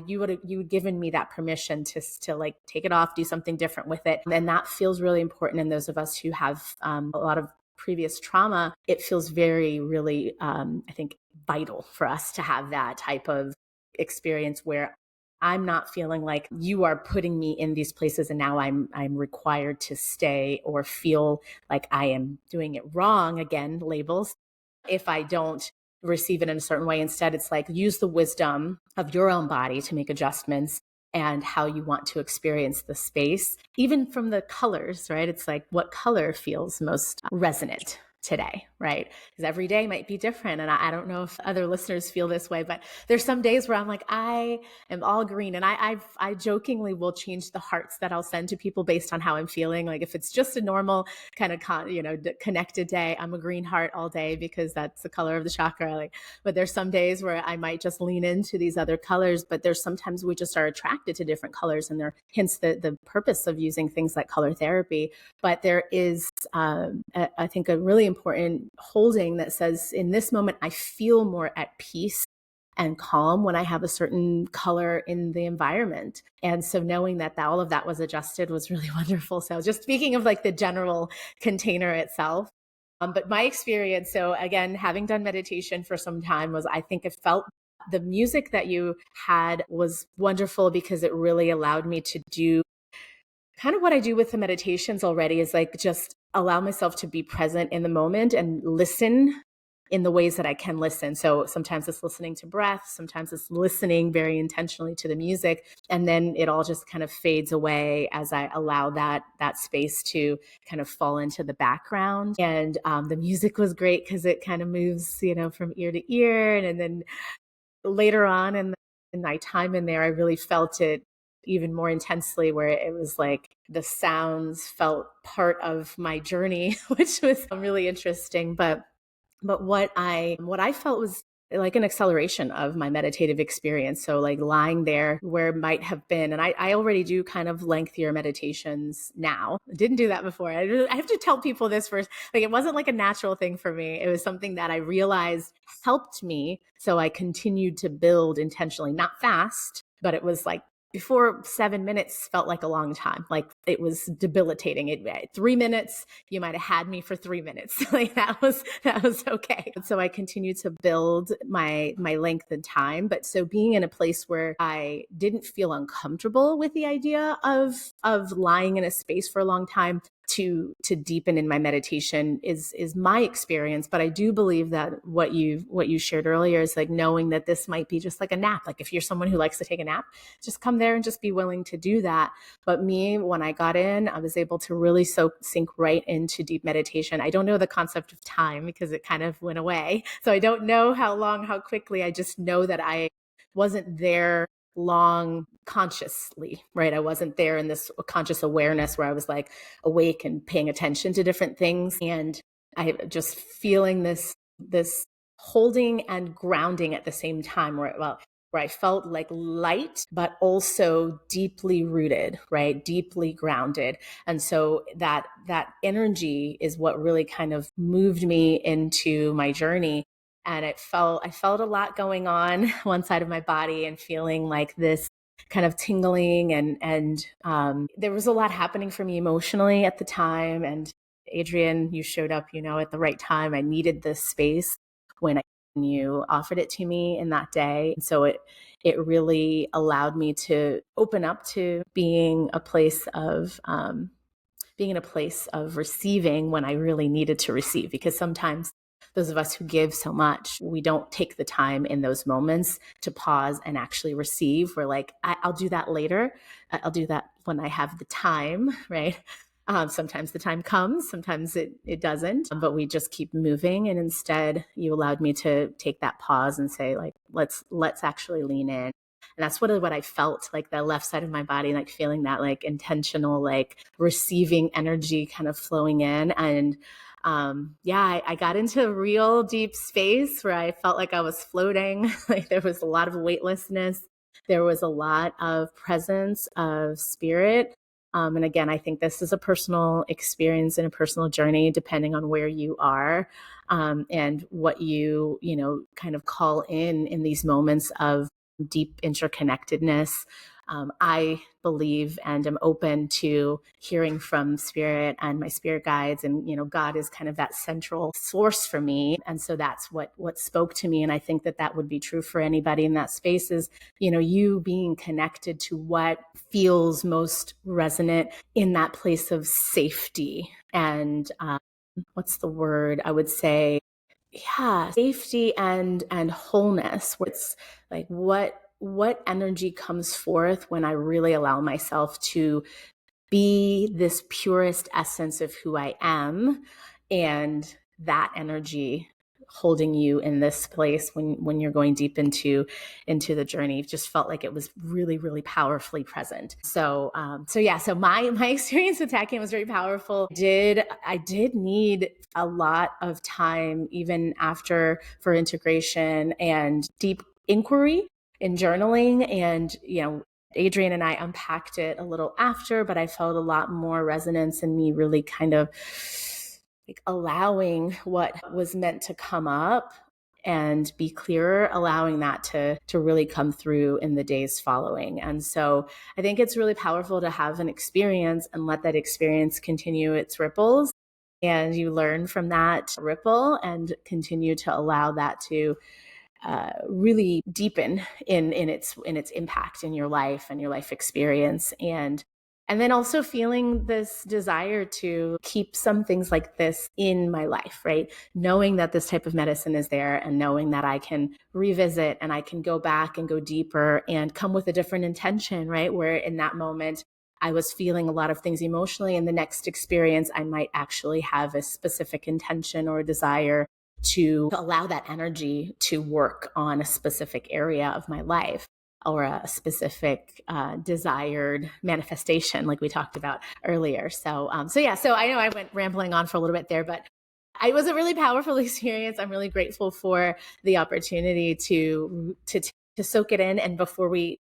you would given me that permission to like take it off, do something different with it. And that feels really important in those of us who have a lot of previous trauma. It feels very, really, I think, vital for us to have that type of experience where I'm not feeling like you are putting me in these places and now I'm required to stay or feel like I am doing it wrong, again, labels, if I don't receive it in a certain way. Instead, it's like use the wisdom of your own body to make adjustments and how you want to experience the space, even from the colors, right? It's like what color feels most resonant today, right? Because every day might be different. And I don't know if other listeners feel this way, but there's some days where I'm like, I am all green. And I jokingly will change the hearts that I'll send to people based on how I'm feeling. Like if it's just a normal kind of, connected day, I'm a green heart all day because that's the color of the chakra. Like, but there's some days where I might just lean into these other colors, but there's sometimes we just are attracted to different colors, and they're hence the purpose of using things like color therapy. But there is, I think, a really important holding that says, in this moment, I feel more at peace and calm when I have a certain color in the environment. And so knowing that all of that was adjusted was really wonderful. So just speaking of like the general container itself, but my experience, so again, having done meditation for some time, was I think it felt the music that you had was wonderful because it really allowed me to do kind of what I do with the meditations already, is like just allow myself to be present in the moment and listen in the ways that I can listen. So sometimes it's listening to breath, sometimes it's listening very intentionally to the music, and then it all just kind of fades away as I allow that space to kind of fall into the background. And the music was great because it kind of moves, from ear to ear, and then later on in my time in there, I really felt it even more intensely, where it was like the sounds felt part of my journey, which was really interesting. But what I felt was like an acceleration of my meditative experience. So like lying there where it might have been, and I already do kind of lengthier meditations now. I didn't do that before. I have to tell people this first. Like it wasn't like a natural thing for me. It was something that I realized helped me. So I continued to build intentionally, not fast, but it was like before 7 minutes felt like a long time. Like it was debilitating. 3 minutes, you might have had me for 3 minutes. Like that was okay. And so I continued to build my length and time. But so being in a place where I didn't feel uncomfortable with the idea of lying in a space for a long time to deepen in my meditation is my experience. But I do believe that what you shared earlier is like knowing that this might be just like a nap. Like if you're someone who likes to take a nap, just come there and just be willing to do that. But me, when I got in, I was able to really sink right into deep meditation. I don't know the concept of time because it kind of went away. So I don't know how quickly. I just know that I wasn't there long consciously, right? I wasn't there in this conscious awareness where I was like awake and paying attention to different things. And I just feeling this holding and grounding at the same time, where I felt like light, but also deeply rooted, right? Deeply grounded. And so that energy is what really kind of moved me into my journey. And I felt a lot going on one side of my body and feeling like this kind of tingling, and there was a lot happening for me emotionally at the time. And Adrienne, you showed up, at the right time. I needed this space when you offered it to me in that day. And so it really allowed me to open up to being a place of receiving when I really needed to receive. Because sometimes those of us who give so much, we don't take the time in those moments to pause and actually receive. We're like, I'll do that later. I'll do that when I have the time, right? Sometimes the time comes, sometimes it doesn't, but we just keep moving. And instead, you allowed me to take that pause and say, like, let's actually lean in. And that's what I felt, like the left side of my body, like feeling that like intentional, like receiving energy kind of flowing in. And I got into a real deep space where I felt like I was floating. Like there was a lot of weightlessness. There was a lot of presence of spirit. And again, I think this is a personal experience and a personal journey, depending on where you are, and what you kind of call in these moments of deep interconnectedness. I believe and am open to hearing from spirit and my spirit guides. And, God is kind of that central source for me. And so that's what spoke to me. And I think that would be true for anybody in that space is, you being connected to what feels most resonant in that place of safety. And what's the word I would say? Yeah, safety and wholeness. Where it's like what energy comes forth when I really allow myself to be this purest essence of who I am, and that energy holding you in this place when you're going deep into the journey just felt like it was really, really powerfully present. So my experience with Tachyon was very powerful. I did need a lot of time even after for integration and deep inquiry in journaling, and Adrienne and I unpacked it a little after, but I felt a lot more resonance in me really kind of like allowing what was meant to come up and be clearer, allowing that to really come through in the days following. And so I think it's really powerful to have an experience and let that experience continue its ripples. And you learn from that ripple and continue to allow that to really deepen in its impact in your life and your life experience. And then also feeling this desire to keep some things like this in my life, right? Knowing that this type of medicine is there and knowing that I can revisit and I can go back and go deeper and come with a different intention, right? Where in that moment, I was feeling a lot of things emotionally. In the next experience, I might actually have a specific intention or a desire to allow that energy to work on a specific area of my life or a specific desired manifestation, like we talked about earlier. So I know I went rambling on for a little bit there, but it was a really powerful experience. I'm really grateful for the opportunity to soak it in. And before we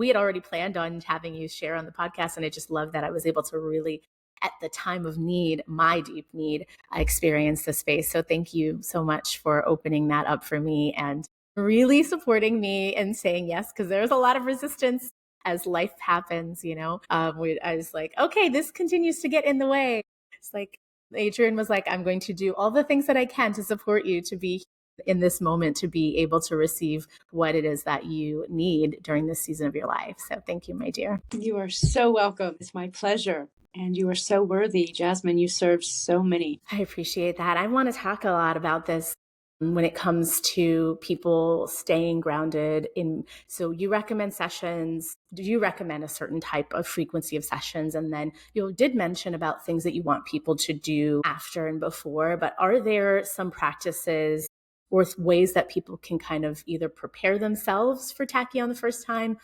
had already planned on having you share on the podcast, and I just love that I was able to really, at the time of need, my deep need, I experienced the space. So thank you so much for opening that up for me and really supporting me and saying yes, because there's a lot of resistance as life happens, I was like, okay, this continues to get in the way. It's like Adrienne was like, I'm going to do all the things that I can to support you to be in this moment, to be able to receive what it is that you need during this season of your life. So thank you, my dear. You are so welcome. It's my pleasure. And you are so worthy, Jasmine. You serve so many. I appreciate that. I want to talk a lot about this when it comes to people staying grounded in. So you recommend sessions. Do you recommend a certain type of frequency of sessions? And then you did mention about things that you want people to do after and before, but are there some practices or ways that people can kind of either prepare themselves for Tachyon the first time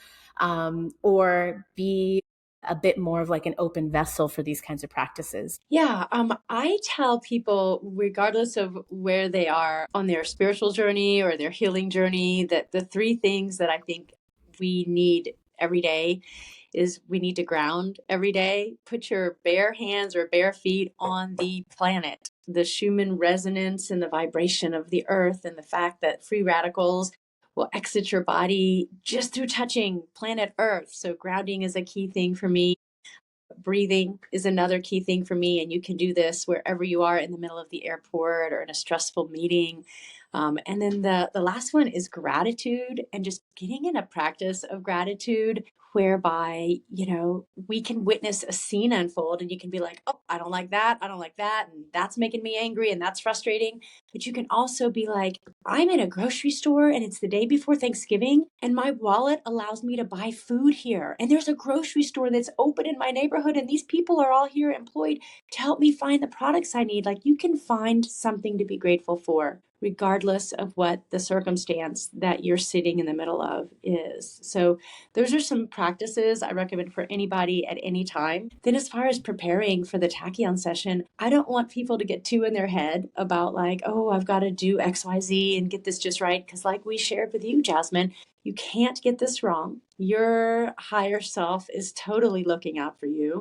or be a bit more of like an open vessel for these kinds of practices? Yeah, I tell people, regardless of where they are on their spiritual journey or their healing journey, that the three things that I think we need every day is we need to ground every day. Put your bare hands or bare feet on the planet. The Schumann resonance and the vibration of the earth, and the fact that free radicals will exit your body just through touching planet Earth. So grounding is a key thing for me. Breathing is another key thing for me, and you can do this wherever you are, in the middle of the airport or in a stressful meeting. And then the last one is gratitude, and just getting in a practice of gratitude whereby, we can witness a scene unfold and you can be like, oh, I don't like that. I don't like that. And that's making me angry and that's frustrating. But you can also be like, I'm in a grocery store and it's the day before Thanksgiving and my wallet allows me to buy food here. And there's a grocery store that's open in my neighborhood and these people are all here employed to help me find the products I need. Like, you can find something to be grateful for, regardless of what the circumstance that you're sitting in the middle of is. So those are some practices I recommend for anybody at any time. Then as far as preparing for the Tachyon session, I don't want people to get too in their head about like, oh, I've got to do XYZ and get this just right. Because like we shared with you, Jasmine, you can't get this wrong. Your higher self is totally looking out for you.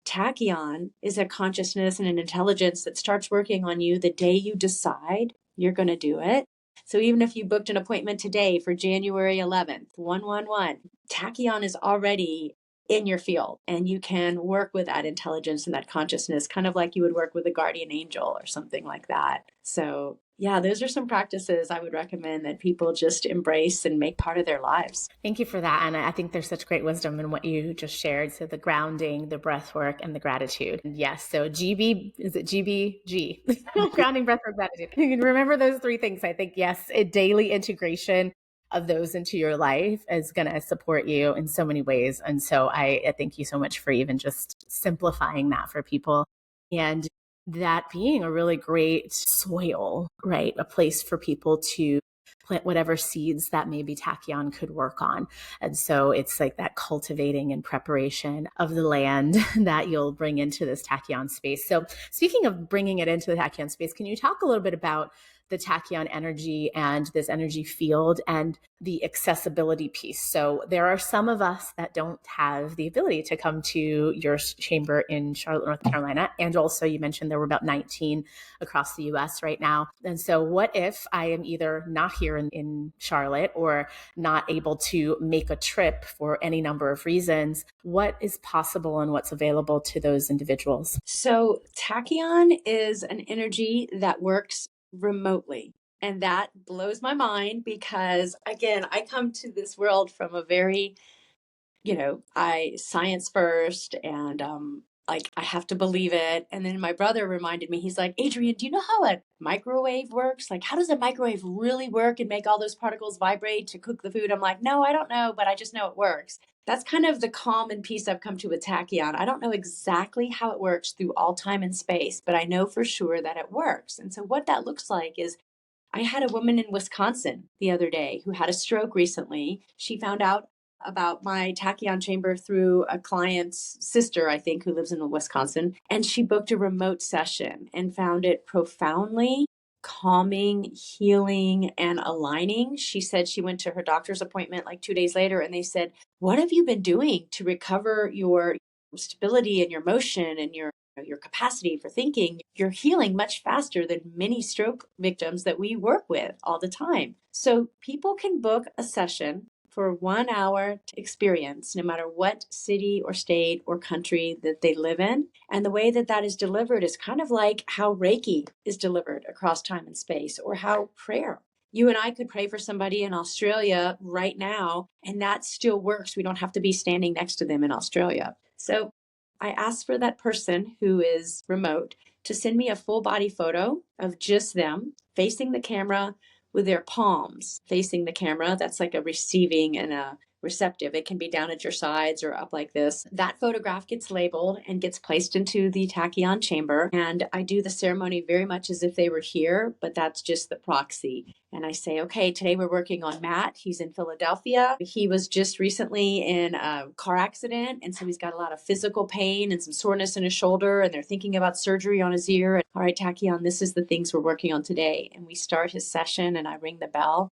Tachyon is a consciousness and an intelligence that starts working on you the day you decide you're going to do it. So even if you booked an appointment today for January 11th, 111, Tachyon is already in your field, and you can work with that intelligence and that consciousness, kind of like you would work with a guardian angel or something like that. So yeah, those are some practices I would recommend that people just embrace and make part of their lives. Thank you for that. And I think there's such great wisdom in what you just shared. So the grounding, the breath work, and the gratitude. And yes. So GB, is it GBG? Grounding, breath work, gratitude. You can remember those three things. I think, yes, a daily integration of those into your life is going to support you in so many ways. And so I thank you so much for even just simplifying that for people. And that being a really great soil, right? A place for people to plant whatever seeds that maybe Tachyon could work on. And so it's like that cultivating and preparation of the land that you'll bring into this Tachyon space. So speaking of bringing it into the Tachyon space, can you talk a little bit about the Tachyon energy and this energy field and the accessibility piece? So there are some of us that don't have the ability to come to your chamber in Charlotte, North Carolina. And also you mentioned there were about 19 across the US right now. And so what if I am either not here in Charlotte or not able to make a trip for any number of reasons? What is possible and what's available to those individuals? So Tachyon is an energy that works remotely. And that blows my mind because, again, I come to this world from a very, I science first and like I have to believe it. And then my brother reminded me, he's like, Adrienne, do you know how a microwave works? Like, how does a microwave really work and make all those particles vibrate to cook the food? I'm like, no, I don't know, but I just know it works. That's kind of the calm and peace I've come to with Tachyon. I don't know exactly how it works through all time and space, but I know for sure that it works. And so what that looks like is I had a woman in Wisconsin the other day who had a stroke recently. She found out about my Tachyon chamber through a client's sister, I think, who lives in Wisconsin. And she booked a remote session and found it profoundly calming, healing, and aligning. She said she went to her doctor's appointment like 2 days later and they said, what have you been doing to recover your stability and your motion and your capacity for thinking? You're healing much faster than many stroke victims that we work with all the time. So people can book a session for 1 hour to experience, no matter what city or state or country that they live in. And the way that that is delivered is kind of like how Reiki is delivered across time and space, or how prayer. You and I could pray for somebody in Australia right now, and that still works. We don't have to be standing next to them in Australia. So I asked for that person who is remote to send me a full body photo of just them facing the camera with their palms facing the camera. That's like a receiving and a receptive. It can be down at your sides or up like this. That photograph gets labeled and gets placed into the Tachyon chamber. And I do the ceremony very much as if they were here, but that's just the proxy. And I say, okay, today we're working on Matt. He's in Philadelphia. He was just recently in a car accident. And so he's got a lot of physical pain and some soreness in his shoulder. And they're thinking about surgery on his ear. And, all right, Tachyon, this is the things we're working on today. And we start his session and I ring the bell.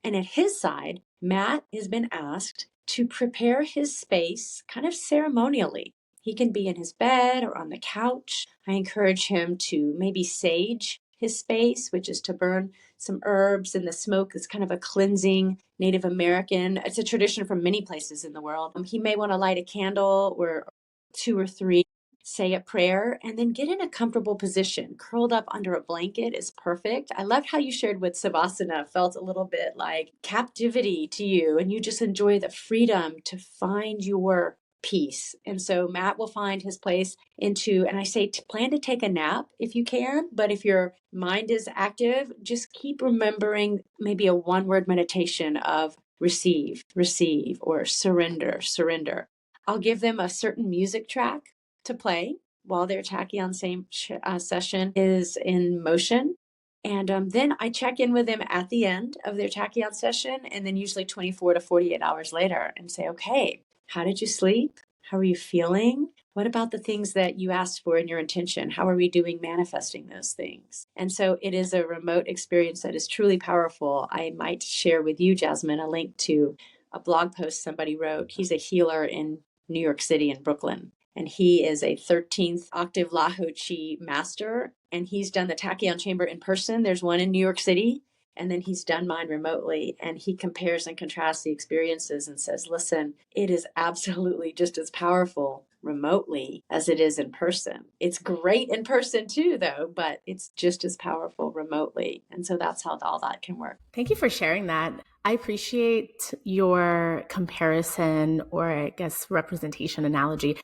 And at his side, Matt has been asked to prepare his space kind of ceremonially. He can be in his bed or on the couch. I encourage him to maybe sage his space, which is to burn some herbs, and the smoke is kind of a cleansing Native American. It's a tradition from many places in the world. He may want to light a candle or two or three, say a prayer, and then get in a comfortable position. Curled up under a blanket is perfect. I loved how you shared with Savasana felt a little bit like captivity to you, and you just enjoy the freedom to find your peace. And so Matt will find his place into, and I say, plan to take a nap if you can, but if your mind is active, just keep remembering maybe a one-word meditation of receive, receive, or surrender, surrender. I'll give them a certain music track to play while their Tachyon session is in motion. And then I check in with them at the end of their Tachyon session, and then usually 24 to 48 hours later, and say, okay, how did you sleep? How are you feeling? What about the things that you asked for in your intention? How are we doing manifesting those things? And so it is a remote experience that is truly powerful. I might share with you, Jasmine, a link to a blog post somebody wrote. He's a healer in New York City and Brooklyn. And he is a 13th octave Laho Chi master. And he's done the Tachyon Chamber in person. There's one in New York City. and then he's done mine remotely, and he compares and contrasts the experiences and says, listen, it is absolutely just as powerful remotely as it is in person. It's great in person too, though, but it's just as powerful remotely. And so that's how all that can work. Thank you for sharing that. I appreciate your comparison, or I guess representation analogy,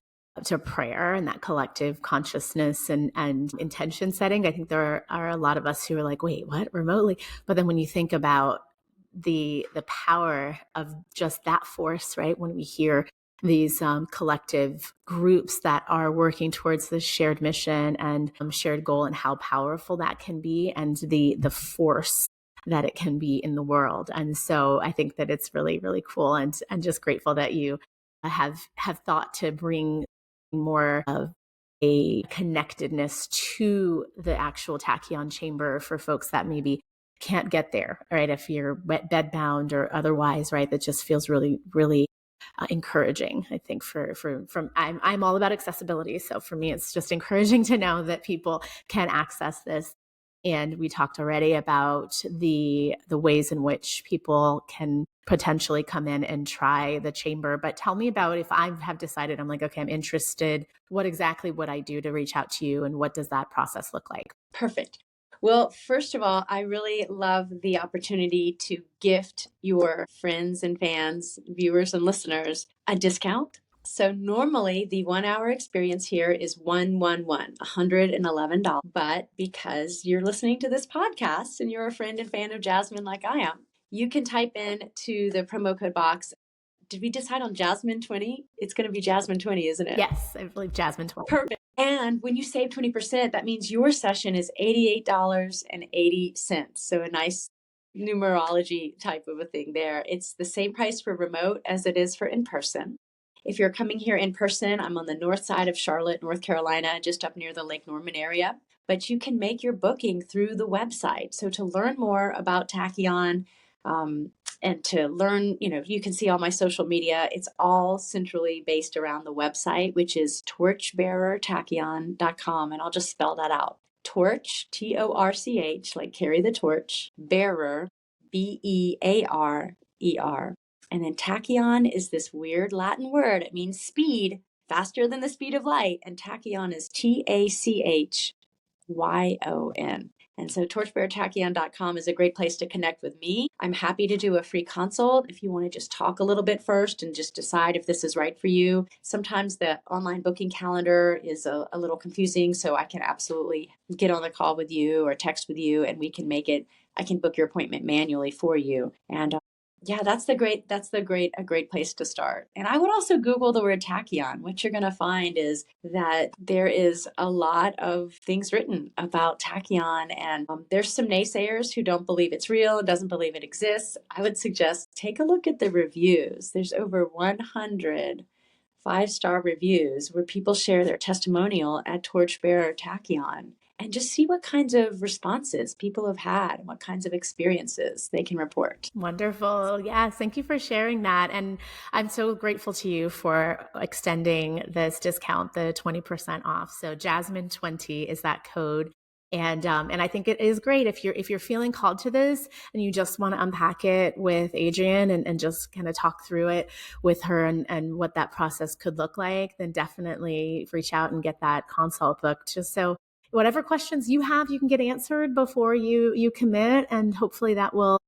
to prayer and that collective consciousness and intention setting. I think there are a lot of us who are like, wait, what, remotely? But then when you think about the power of just that force, right? When we hear these collective groups that are working towards this shared mission and shared goal, and how powerful that can be, and the force that it can be in the world. And so I think that it's really, really cool, and just grateful that you have thought to bring more of a connectedness to the actual Tachyon Chamber for folks that maybe can't get there, right? If you're bed bound or otherwise, right? That just feels really, really encouraging. I think I'm all about accessibility. So for me, it's just encouraging to know that people can access this. And we talked already about the ways in which people can potentially come in and try the chamber. But tell me about, if I have decided, I'm like, okay, I'm interested, what exactly would I do to reach out to you, and what does that process look like? Perfect. Well, first of all, I really love the opportunity to gift your friends and fans, viewers and listeners, a discount. So normally the 1 hour experience here is $111. But because you're listening to this podcast and you're a friend and fan of Jasmine like I am, you can type in to the promo code box. Did we decide on Jasmine 20? It's going to be Jasmine 20, isn't it? Yes, I believe Jasmine 20. Perfect. And when you save 20%, that means your session is $88.80. So a nice numerology type of a thing there. It's the same price for remote as it is for in person. If you're coming here in person, I'm on the north side of Charlotte, North Carolina, just up near the Lake Norman area. But you can make your booking through the website. So to learn more about Tachyon, and to learn, you can see all my social media. It's all centrally based around the website, which is torchbearertachyon.com. And I'll just spell that out. Torch, Torch, like carry the torch, bearer, Bearer. And then tachyon is this weird Latin word. It means speed, faster than the speed of light. And tachyon is Tachyon. And so torchbearertachyon.com is a great place to connect with me. I'm happy to do a free consult if you want to just talk a little bit first and just decide if this is right for you. Sometimes the online booking calendar is a little confusing, so I can absolutely get on the call with you or text with you, and we can make it. I can book your appointment manually for you. And yeah, that's a great place to start. And I would also Google the word tachyon. What you're going to find is that there is a lot of things written about tachyon, and there's some naysayers who don't believe it's real, doesn't believe it exists. I would suggest take a look at the reviews. There's over 100 5-star reviews where people share their testimonial at TorchBearer Tachyon, and just see what kinds of responses people have had and what kinds of experiences they can report. Wonderful. Yes. Thank you for sharing that. And I'm so grateful to you for extending this discount, the 20% off. So Jasmine 20 is that code. And I think it is great if you're feeling called to this and you just want to unpack it with Adrienne and just kind of talk through it with her and what that process could look like, then definitely reach out and get that consult booked, just so whatever questions you have, you can get answered before you commit. And hopefully that will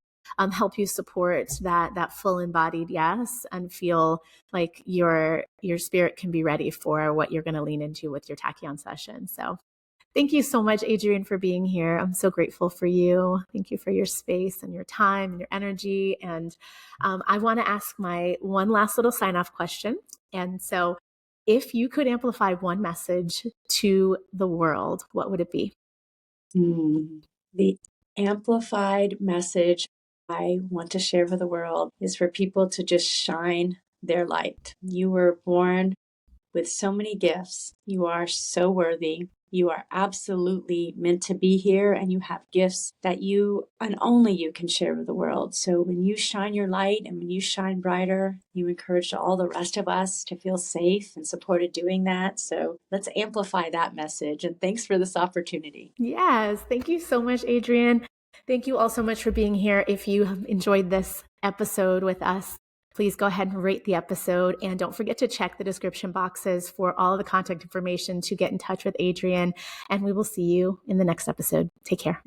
help you support that full embodied yes, and feel like your spirit can be ready for what you're going to lean into with your Tachyon session. So thank you so much, Adrienne, for being here. I'm so grateful for you. Thank you for your space and your time and your energy. And I want to ask my one last little sign-off question. And so if you could amplify one message to the world, what would it be? The amplified message I want to share with the world is for people to just shine their light. You were born with so many gifts. You are so worthy. You are absolutely meant to be here, and you have gifts that you and only you can share with the world. So when you shine your light and when you shine brighter, you encourage all the rest of us to feel safe and supported doing that. So let's amplify that message. And thanks for this opportunity. Yes. Thank you so much, Adrienne. Thank you all so much for being here. If you have enjoyed this episode with us, please go ahead and rate the episode. And don't forget to check the description boxes for all of the contact information to get in touch with Adrienne. And we will see you in the next episode. Take care.